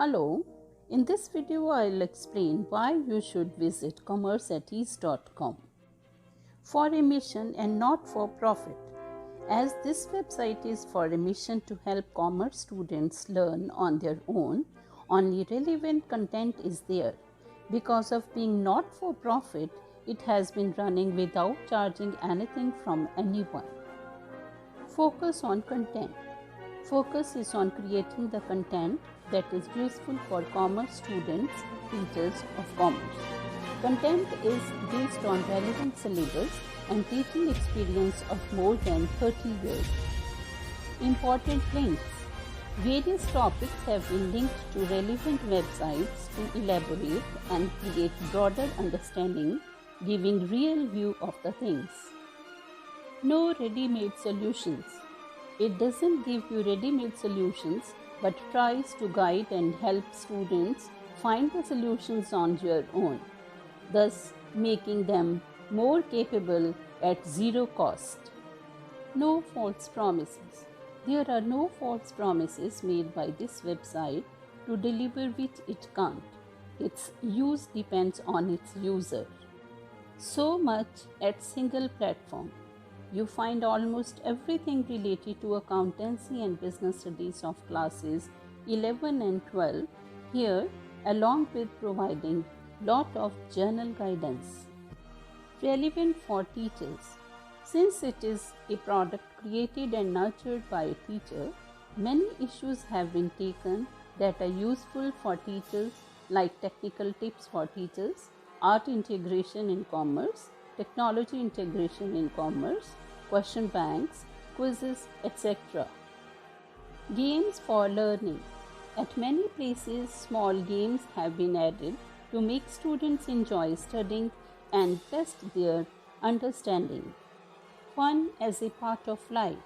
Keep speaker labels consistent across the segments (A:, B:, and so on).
A: Hello, in this video I'll explain why you should visit commerceatease.com for a mission and not for profit, as this website is for a mission to help commerce students learn on their own. Only relevant content is there. Because of being not for profit, it has been running without charging anything from anyone. Focus on content. Focus is on creating the content that is useful for commerce students, teachers of commerce. Content is based on relevant syllabus and teaching experience of more than 30 years. Important links. Various topics have been linked to relevant websites to elaborate and create broader understanding, giving real view of the things. No ready-made solutions. It doesn't give you ready-made solutions, but tries to guide and help students find the solutions on your own, thus making them more capable at zero cost. No false promises. There are no false promises made by this website to deliver which it can't. Its use depends on its user. So much at single platform. You find almost everything related to accountancy and business studies of classes 11 and 12 here, along with providing lot of journal guidance. Relevant for teachers. Since it is a product created and nurtured by a teacher, many issues have been taken that are useful for teachers, like technical tips for teachers, art integration in commerce, technology integration in commerce, question banks, quizzes, etc. Games for learning. At many places, small games have been added to make students enjoy studying and test their understanding. Fun as a part of life.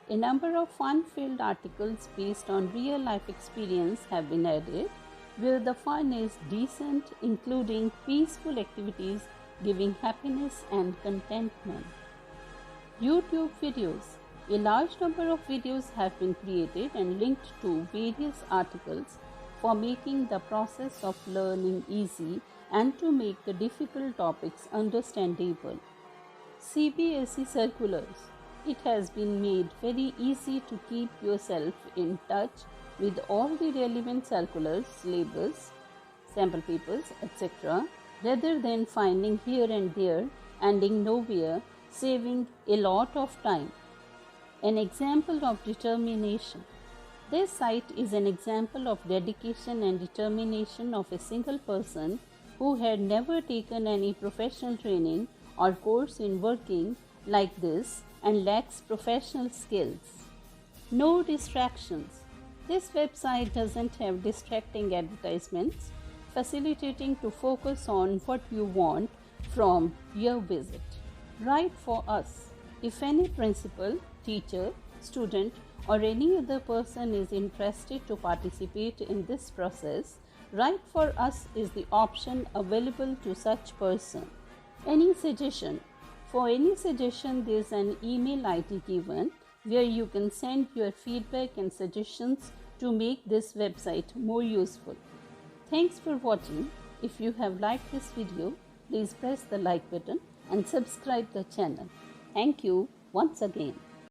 A: A number of fun-filled articles based on real-life experience have been added, where the fun is decent, including peaceful activities giving happiness and contentment. YouTube videos. A large number of videos have been created and linked to various articles for making the process of learning easy and to make the difficult topics understandable. CBSE circulars. It has been made very easy to keep yourself in touch with all the relevant circulars, syllabus, sample papers, etc., rather than finding here and there, ending nowhere, saving a lot of time. An example of determination. This site is an example of dedication and determination of a single person who had never taken any professional training or course in working like this and lacks professional skills. No distractions. This website doesn't have distracting advertisements, facilitating to focus on what you want from your visit. Write for us. If any principal, teacher, student, or any other person is interested to participate in this process, Write for us is the option available to such person. Any suggestion? For any suggestion, there is an email ID given where you can send your feedback and suggestions to make this website more useful. Thanks for watching. If you have liked this video, please press the like button and subscribe the channel. Thank you once again.